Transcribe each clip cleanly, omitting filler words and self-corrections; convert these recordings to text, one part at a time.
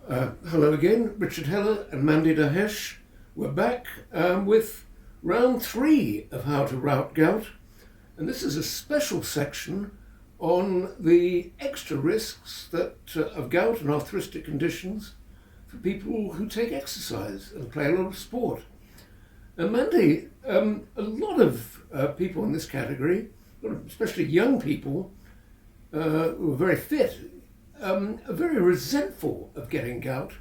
Hello again, Richard Heller and Mandy Dahesh. We're back with round 3 of How to Rout Gout, and this is a special section on the extra risks of gout and arthritic conditions for people who take exercise and play a lot of sport. And Mandy, a lot of people in this category, especially young people who are very fit, are very resentful of getting gout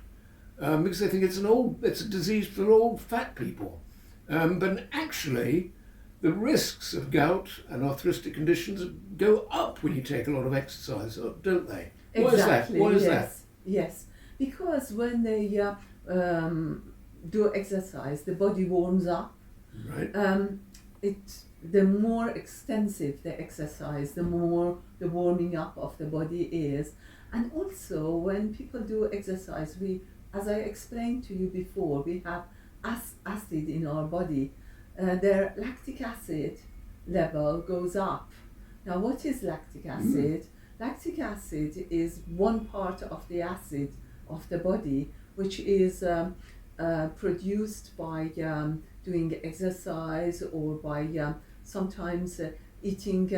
because they think it's a disease for old fat people. But actually, the risks of gout and arthritic conditions go up when you take a lot of exercise, don't they? Exactly. Why is that? Yes, because when they do exercise, the body warms up. Right. The more extensive the exercise, the more the warming up of the body is. And also, when people do exercise, as I explained to you before, we have acid in our body. Their lactic acid level goes up. Now, what is lactic acid? Lactic acid is one part of the acid of the body, which is produced by doing exercise or by sometimes eating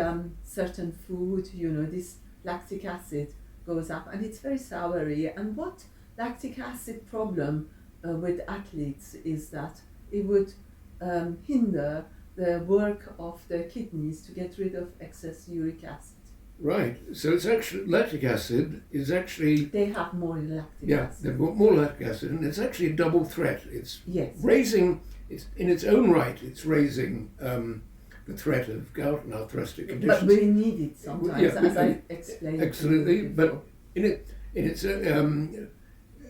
certain food. This lactic acid goes up and it's very soury. And what lactic acid problem with athletes is that it would hinder the work of the kidneys to get rid of excess uric acid. Right, so it's actually lactic acid is actually... They have more lactic acid. Yeah, they've got more lactic acid, and it's actually a double threat. It's Yes. raising, it's in its own right, it's raising the threat of gout and arthritic conditions. But we need it sometimes, Yeah, as I explained. Absolutely, to you but before. in its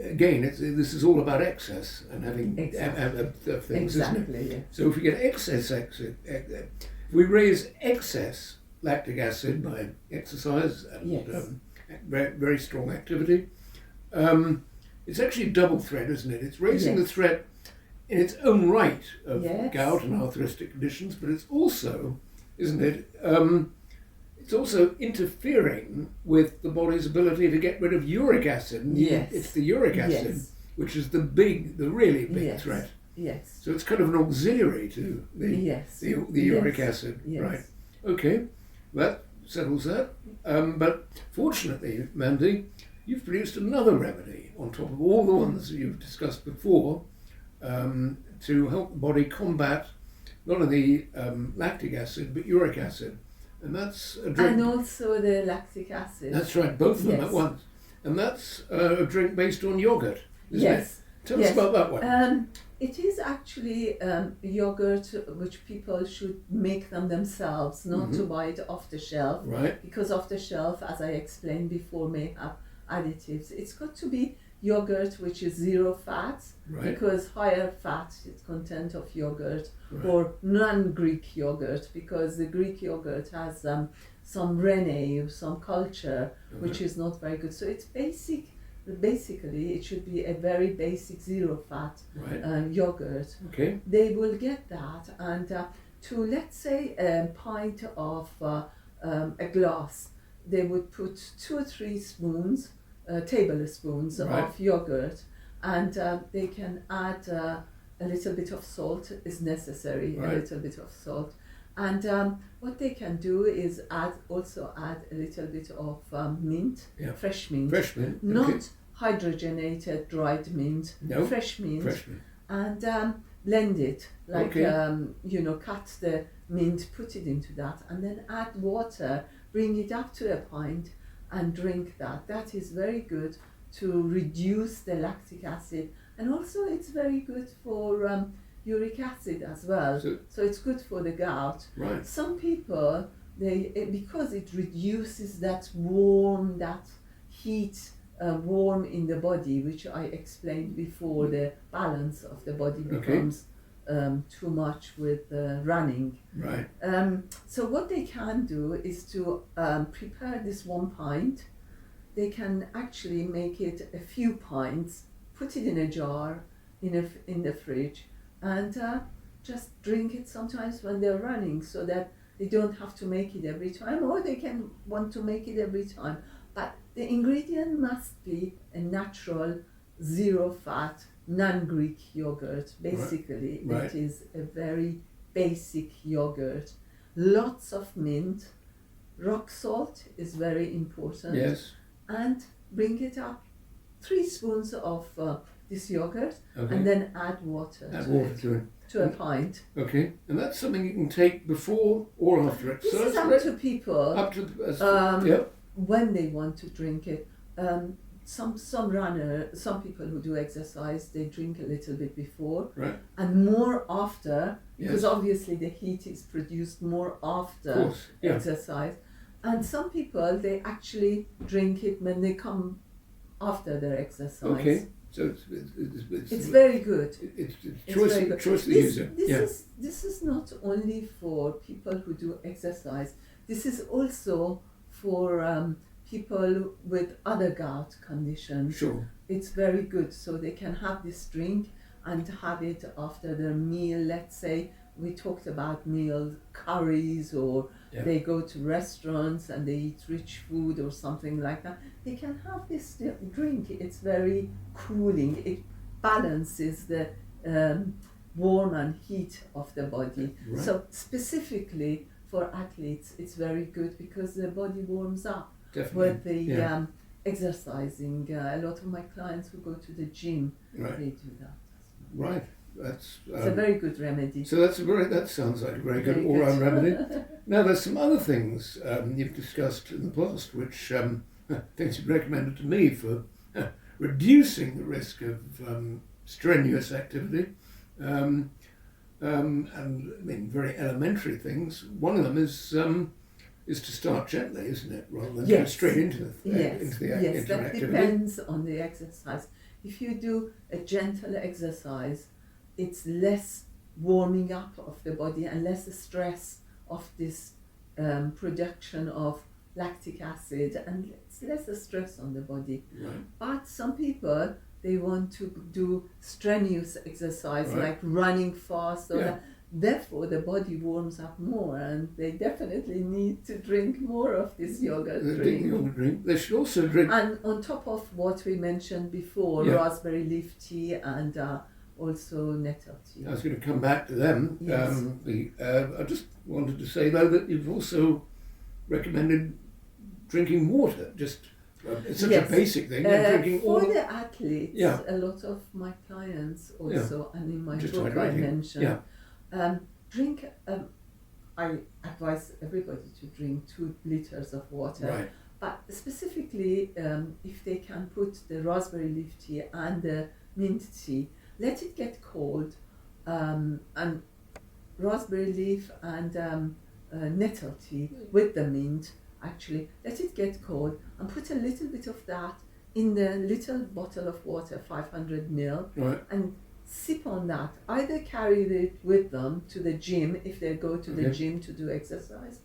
again, this is all about excess and having things, isn't it? Exactly, yeah. So if we get if we raise excess lactic acid by exercise and Yes. very strong activity, it's actually a double threat, isn't it? It's raising the Yes. threat in its own right of Yes. gout and arthritic conditions, but it's also, isn't it, it's also interfering with the body's ability to get rid of uric acid. And Yes. it's the uric acid, Yes. which is the really big Yes. threat. Yes. So it's kind of an auxiliary to the Yes. the uric Yes. acid, Yes. right? Okay, that settles that. But fortunately, Mandy, you've produced another remedy on top of all the ones that you've discussed before to help the body combat not only lactic acid but uric acid, and that's a drink. And also the lactic acid. That's right, both of them Yes. at once, and that's a drink based on yogurt, isn't Yes. it? Tell us about that one. It is actually yogurt which people should make them themselves, not to buy it off the shelf. Right. Because off the shelf, as I explained before, may have additives. It's got to be yogurt which is zero fat, Right. because higher fat is content of yogurt, Right. or non-Greek yogurt, because the Greek yogurt has some Rene, some culture, which is not very good. So it's basically it should be a very basic zero fat Right. yogurt. Okay. They will get that, and to, let's say, a pint of a glass, they would put 2 or 3 spoons, tablespoons Right. of yogurt, and they can add a little bit of salt is necessary, Right. a little bit of salt. And what they can do is also add a little bit of mint, Yeah. fresh mint, Fresh mint. not Okay. hydrogenated dried mint, No. fresh mint, Fresh mint. and blend it, like, Okay. cut the mint, put it into that, and then add water, bring it up to a pint, and drink that. That is very good to reduce the lactic acid, and also it's very good for uric acid as well. So it's good for the gout. Right. Some people, because it reduces that heat warm in the body, which I explained before, the balance of the body becomes too much with running. Right. So what they can do is to prepare this 1 pint. They can actually make it a few pints, put it in a jar in the fridge, and just drink it sometimes when they're running, so that they don't have to make it every time, or they can want to make it every time. But the ingredient must be a natural zero fat, non-Greek yogurt. Basically, Right. it is a very basic yogurt. Lots of mint. Rock salt is very important. Yes. And bring it up. 3 spoons of this yogurt, Okay. and then add water. Add to water it, to it. to a pint. Okay. And that's something you can take before or after This exercise. is up right? to people. Up to Um, when they want to drink it. Some people who do exercise, they drink a little bit before, Right. and more after, because Yes. obviously the heat is produced more after Of course. Yeah. exercise. And some people, they actually drink it when they come after their exercise. Okay. So It's very good. It's It's choice very good. choice of the This, user. this Yeah. is this is not only for people who do exercise. This is also for people with other gout conditions. Sure. It's very good, so they can have this drink and have it after their meal. Let's say we talked about meal curries, or Yeah. they go to restaurants and they eat rich food or something like that. They can have this drink. It's very cooling. It balances the warm and heat of the body. Right. So specifically for athletes, it's very good because the body warms up Definitely. with the Yeah. exercising. A lot of my clients who go to the gym, Right. they do that as well. Right. That's It's a very good remedy. so that sounds like a very good Very all round good. remedy. Now there's some other things you've discussed in the past which things you've recommended to me for reducing the risk of strenuous activity. And I mean very elementary things. One of them is to start gently, isn't it, rather than go Yes. straight into the Yes, into the yes, into that activity. depends on the exercise. If you do a gentle exercise, it's less warming up of the body and less stress of this production of lactic acid, and it's less stress on the body. Right. But some people, they want to do strenuous exercise, Right. like running fast, or Yeah. that. Therefore the body warms up more, and they definitely need to drink more of this yogurt They drink. drink. They should also drink. And on top of what we mentioned before, Yeah. raspberry leaf tea and also nettle tea. I was going to come back to them. Yes. I just wanted to say though that you've also recommended drinking water. Just it's such Yes. a basic thing. and drinking For all. the athletes, Yeah. a lot of my clients also, and in my Just book I hydrating. mentioned, Yeah. drink. I advise everybody to drink 2 liters of water. Right. But specifically, if they can put the raspberry leaf tea and the mint tea, let it get cold, and raspberry leaf and nettle tea with the mint, actually, let it get cold and put a little bit of that in the little bottle of water, 500 ml, Right. and sip on that. Either carry it with them to the gym if they go to the Okay. gym to do exercise,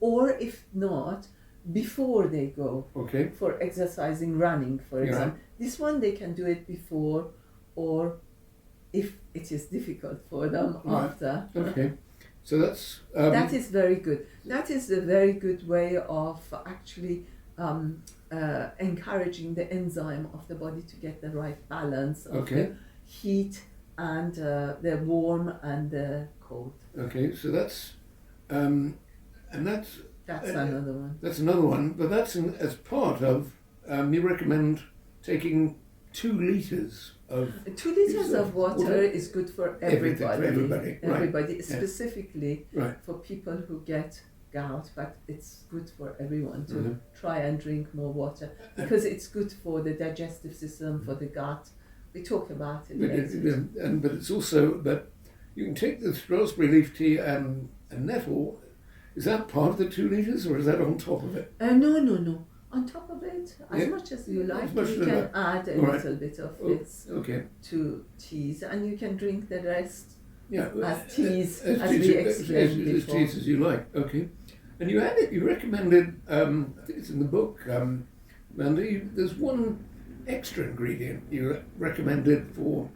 or if not, before they go Okay. for exercising, running, for Yeah. example. This one they can do it before, or if it is difficult for them, Right. after. Okay. So that's That is very good. That is a very good way of actually encouraging the enzyme of the body to get the right balance of Okay. the heat and the warm and the cold. okay. So that's and that's That's Uh, another one. That's another one, but that's as part of, you recommend taking 2 litres of 2 liters So, of water water- is good for Everything for everybody. everybody, right. Everybody, Yeah. specifically right. for people who get gout, but it's good for everyone to Mhm. try and drink more water because it's good for the digestive system, for the gut. We talk about it But, later. but it's also, but you can take this raspberry leaf tea and nettle. Is that part of the 2 litres or is that on top of it? No. On top of it, as Yeah. much as you like, As much you as I can like. add a All right. little bit of Oh, this Okay. to teas, and you can drink the rest. Yeah. As teas, as teas- we explained as before. teas as you like. Okay. And you added, you recommended, I think it's in the book, Mandy, there's one extra ingredient you recommended for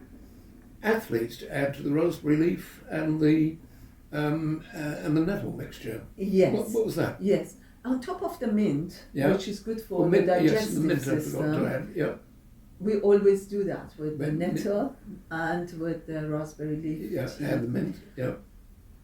athletes to add to the raspberry leaf and the nettle mixture. Yes. What was that? Yes, on top of the mint, Yeah. which is good for Or the mint, yes, digestive the mint I forgot system. to add. Yeah. we always do that with the Mint. nettle and with the raspberry leaf Yeah, tea. and the mint. Yeah.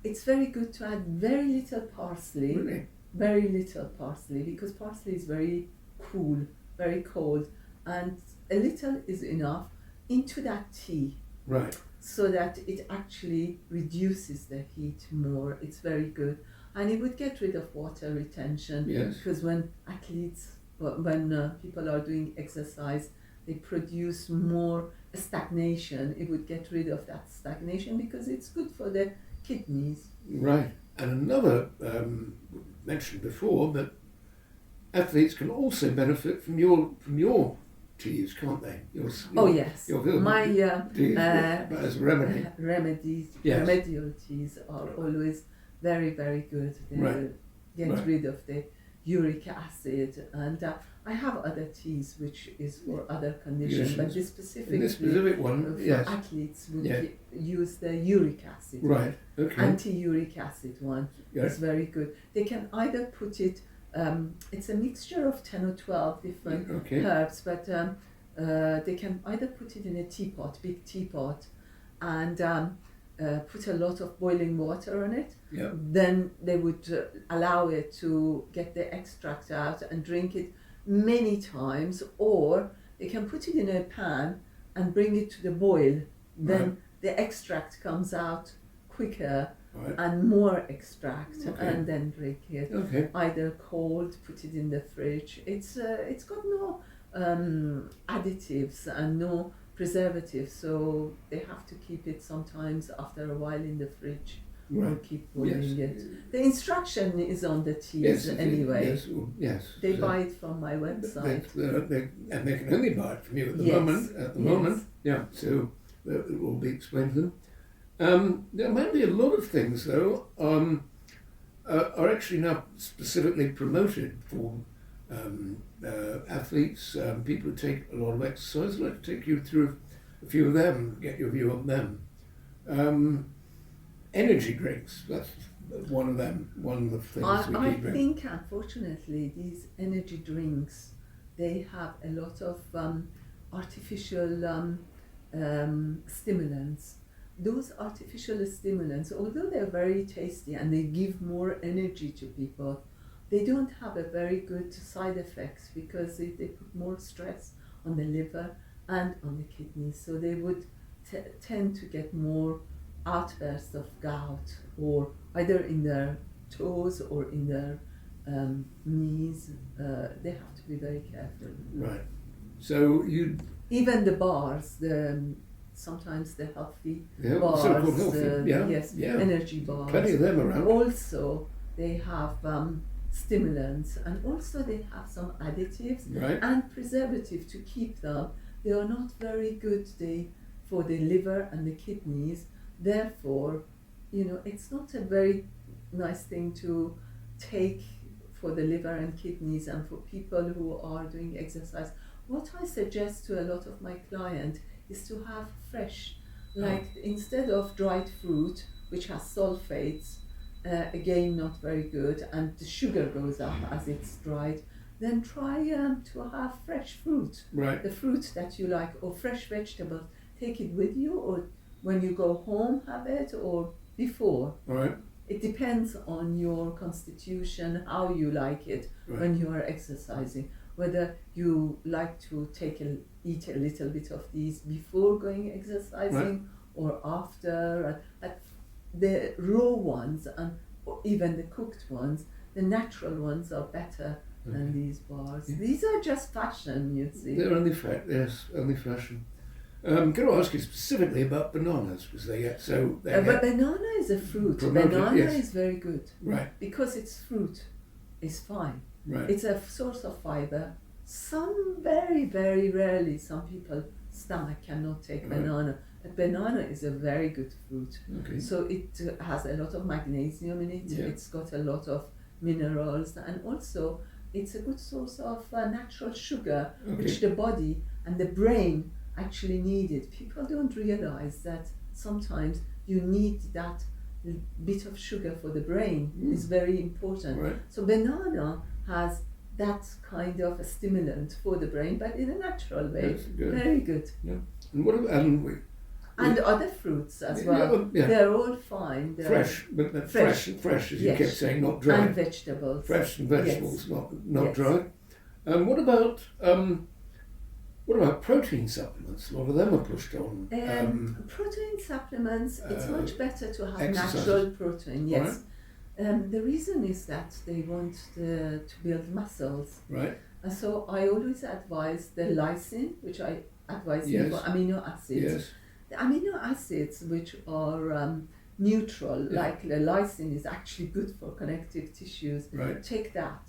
It's very good to add very little parsley, Really. very little parsley, because parsley is very cool, very cold, and a little is enough into that tea, Right. so that it actually reduces the heat more. It's very good, and it would get rid of water retention. Yes. Because when athletes, when people are doing exercise, they produce more stagnation. It would get rid of that stagnation because it's good for the kidneys. Right. And another mentioned before that athletes can also benefit from your teas, can't they? Oh yes, your my teas, as a remedy. remedies, Yes. remedial teas are always very, very good. They Right. get Right. rid of the uric acid, and I have other teas which is for other conditions, but this In this specific one, for yes. athletes would Yeah. use the uric acid, Right. Okay. anti-uric acid one. Yeah. It's very good. They can either put it, it's a mixture of 10 or 12 different Okay. herbs, but they can either put it in a teapot, big teapot, and put a lot of boiling water on it. Yeah. Then they would allow it to get the extract out and drink it many times, or they can put it in a pan and bring it to the boil. Then Right. the extract comes out quicker Right. and more extract, Okay. and then drink it. Okay. Either cold, put it in the fridge. It's got no additives and no preservatives, so they have to keep it sometimes after a while in the fridge or Right. keep boiling Yes. it. The instruction is on the teas Yes. anyway. Yes. Well, yes. They So buy it from my website. and they can only buy it from you at the Yes, moment. At the yes. moment. Yeah. So it will be explained to them. There might be a lot of things though are actually now specifically promoted for athletes, people who take a lot of exercise. I'd like to take you through a few of them, get your view on them. Energy drinks, that's one of them, one of the things we I keep drinking. think, unfortunately, these energy drinks, they have a lot of artificial stimulants. Those artificial stimulants, although they're very tasty and they give more energy to people, they don't have a very good side effects because they put more stress on the liver and on the kidneys. So they would tend to get more outbursts of gout, or either in their toes or in their knees. They have to be very careful. Right. So Even the bars, sometimes the healthy yeah, bars, so-called healthy. yes, yeah. energy bars. Plenty of them around. Also, they have stimulants, and also they have some additives Right. and preservative to keep them. They are not very good for the liver and the kidneys. Therefore, it's not a very nice thing to take for the liver and kidneys and for people who are doing exercise. What I suggest to a lot of my clients is to have fresh, like instead of dried fruit, which has sulfates, again not very good, and the sugar goes up as it's dried, then try to have fresh fruit, Right. the fruit that you like, or fresh vegetables. Take it with you, or when you go home have it, or before. All right. It depends on your constitution, how you like it Right. when you are exercising. Whether you like to eat a little bit of these before going exercising or after. The raw ones and even the cooked ones, the natural ones are better than these bars. Yeah. These are just fashion, you see. They're only only fashion. Can I ask you specifically about bananas, because they get so. But banana is a fruit. Promoted, Banana yes. is very good. Right. Because it's fruit, it's fine. Right. It's a source of fiber. Some very, very rarely, some people stomach cannot take Right. banana. A banana is a very good fruit. Okay. So it has a lot of magnesium in it. Yeah. It's got a lot of minerals, and also it's a good source of natural sugar, which the body and the brain actually need it. People don't realize that sometimes you need that bit of sugar for the brain. It's very important. Right. So banana has that's kind of a stimulant for the brain, but in a natural way. That's good. Very good. Yeah. And what about, And other fruits as Yeah, well. yeah. They're all fine. They're fresh, but fresh, as you Yes. kept saying, not dry. And vegetables. Fresh and vegetables, Yes. not Yes. dry. What about protein supplements? A lot of them are pushed on. Protein supplements, it's much better to have exercise. natural protein, yes. The reason is that they want to build muscles. Right. And so I always advise the lysine, which I advise you Yes. for amino acids. Yes. The amino acids which are neutral, Yeah. like the lysine is actually good for connective tissues, Right. take that.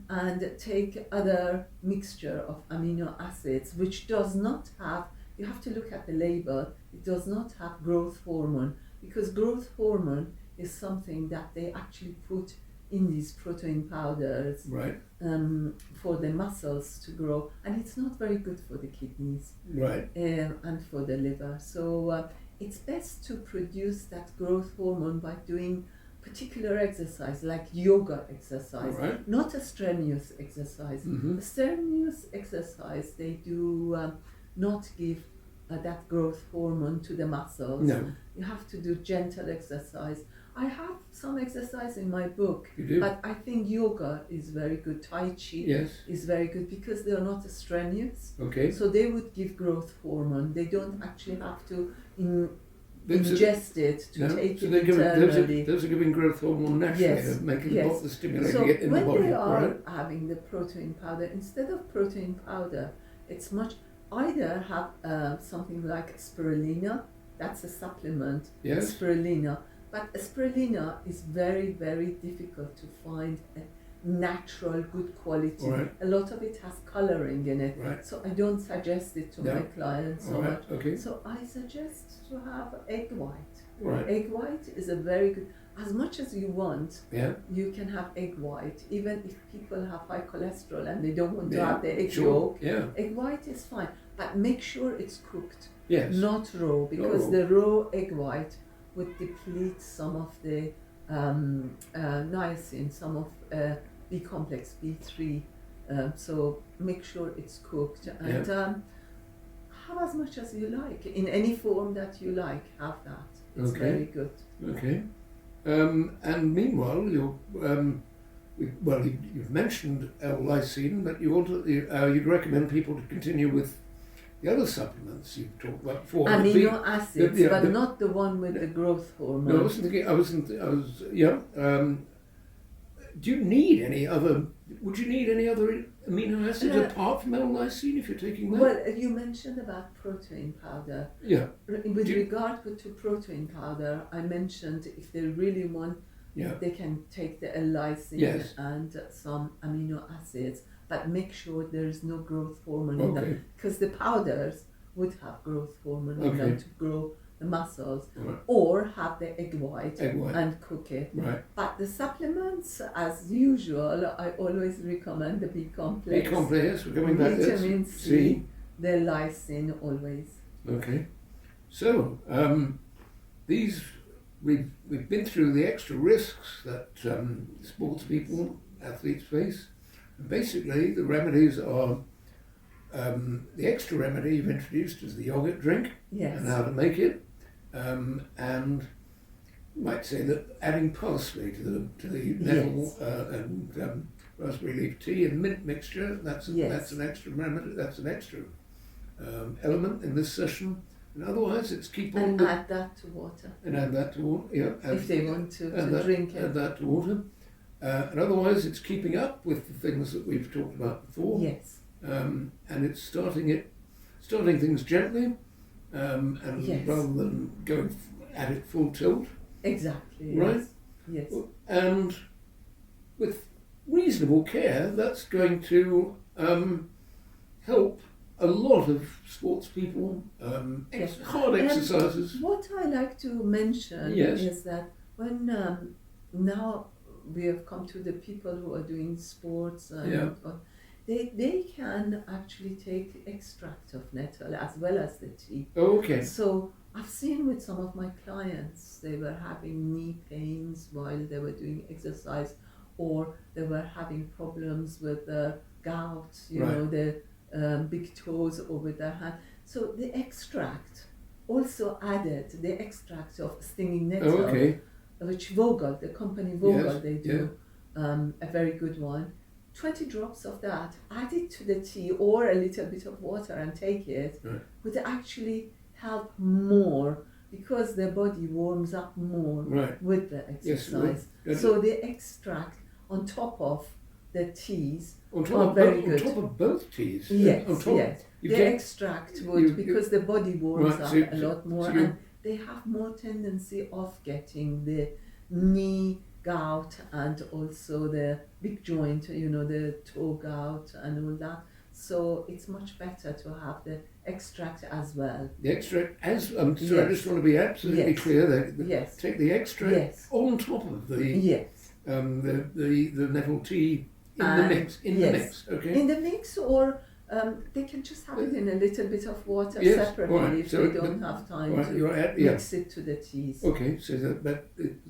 And take other mixture of amino acids which does not have, you have to look at the label, it does not have growth hormone, because growth hormone is something that they actually put in these protein powders Right. for the muscles to grow, and it's not very good for the kidneys Right. and for the liver. So it's best to produce that growth hormone by doing particular exercise, like yoga exercise, Right. not a strenuous exercise. A strenuous exercise, they do not give that growth hormone to the muscles. No. You have to do gentle exercise. I have some exercise in my book, You do? but I think yoga is very good. Tai Chi Yes. is very good because they are not strenuous. Okay. So they would give growth hormone. They don't actually have to Those are- ingest it to No? take So it they're giving, internally. those are giving growth hormone naturally. Yes, They're making yes. the stimulating So it in the when body. they are Right. having the protein powder, instead of protein powder, it's much, either have something like spirulina, that's a supplement, Yes. spirulina, but spirulina is very, very difficult to find a natural, good quality. Right. A lot of it has coloring in it, Right. so I don't suggest it to No. my clients so All right. much. Okay. So I suggest to have egg white. Right. Egg white is a very good, as much as you want, Yeah. you can have egg white, even if people have high cholesterol and they don't want to Yeah. have the egg Sure. yolk. Yeah. Egg white is fine, but make sure it's cooked, Yes. not raw, because raw. the raw egg white would deplete some of the niacin, some of B complex, B3. So make sure it's cooked and have as much as you like in any form that you like. Have that. It's Okay. very good. Okay. And meanwhile, you've mentioned L-lysine, but you'd recommend people to continue with the other supplements you've talked about before. Amino acids, yeah, but the- not the one with the growth hormone. No, I wasn't thinking. Do you need any other? Would you need any other amino acids apart from L-lysine if you're taking that? Well, you mentioned about protein powder. Yeah. With regard to protein powder, I mentioned if they really want, Yeah. they can take the L-lysine Yes. and some amino acids, but make sure there is no growth hormone in Okay. them, because the powders would have growth hormone in them Okay. to grow the muscles, Right. or have the egg white, Egg white. and cook it. Right. But the supplements, as usual, I always recommend the B complex. B complex. We're coming back. Vitamin C, the lysine always. Okay. So we've been through the extra risks that sports people, athletes face. And basically, the remedies are the extra remedy you've introduced is the yogurt drink Yes. and how to make it, and you might say that adding parsley to the nettle and raspberry leaf tea and mint mixture, that's an extra remedy. That's an extra element in this session. And otherwise, it's keep on And add that to water and add that to water. Yeah, if they want to that, drink it. Add that to water. And otherwise, it's keeping up with the things that we've talked about before. Yes. And it's starting things gently, and Yes. rather than going at it full tilt. Exactly. Right. Yes. And with reasonable care, that's going to help a lot of sports people. Hard exercises. What I like to mention Yes. is that when now we have come to the people who are doing sports and they can actually take extract of nettle as well as the tea. Okay. So I've seen with some of my clients, they were having knee pains while they were doing exercise, or they were having problems with the gout, Right. the big toes or with their hand. So the extract also added the extract of stinging nettle, Oh, okay. which Vogel, the company Vogel, Yes, they do a very good one. 20 drops of that, add it to the tea or a little bit of water and take it, Right. would actually help more because the body warms up more Right. with the Yes, it would. exercise. So the extract on top of the teas On top, are of, very on good. top of both teas? Yes, On top, yes. you The take- extract would, because the body warms Right, up so- a lot more, so you- and they have more tendency of getting the knee gout and also the big joint, the toe gout and all that. So it's much better to have the extract as well. The extract, I'm sorry, I Yes. just want to be absolutely Yes. clear that Yes. take the extract Yes. on top of the Yes. the nettle tea in the And mix. In the yes. mix, okay. In the mix, or they can just have it in a little bit of water Yes, separately all right. if So they don't have time Right, to you're at, mix it to the teas. Okay, so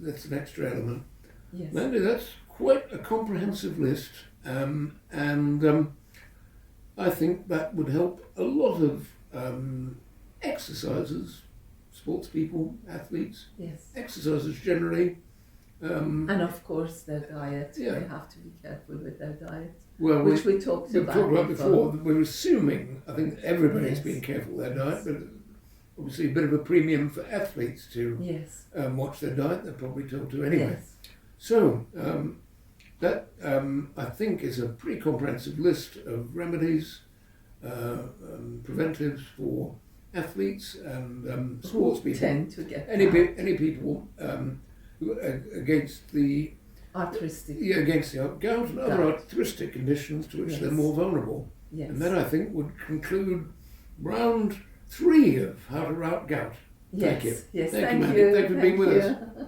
that's an extra element. Yes. Mandy, that's quite a comprehensive list, and I think that would help a lot of exercisers, sports people, athletes, Yes. exercisers generally. And of course their diet. Yeah. They have to be careful with their diet, Well, which we talked we've about, talked about before. We're assuming, I think everybody's Yes. being careful with their diet, but obviously a bit of a premium for athletes to Yes. watch their diet. They're probably told to anyway. Yes. So that I think is a pretty comprehensive list of remedies, preventives for athletes and sports Who people. tend to get Any people who are against the arthritic. against the gout and other Gout. arthritic conditions to which Yes. they're more vulnerable. Yes. And that I think would conclude round 3 of How to Rout Gout. Yes. Thank you. Yes. Thank you, Thank Mandy. you. Thank you for being with us. you.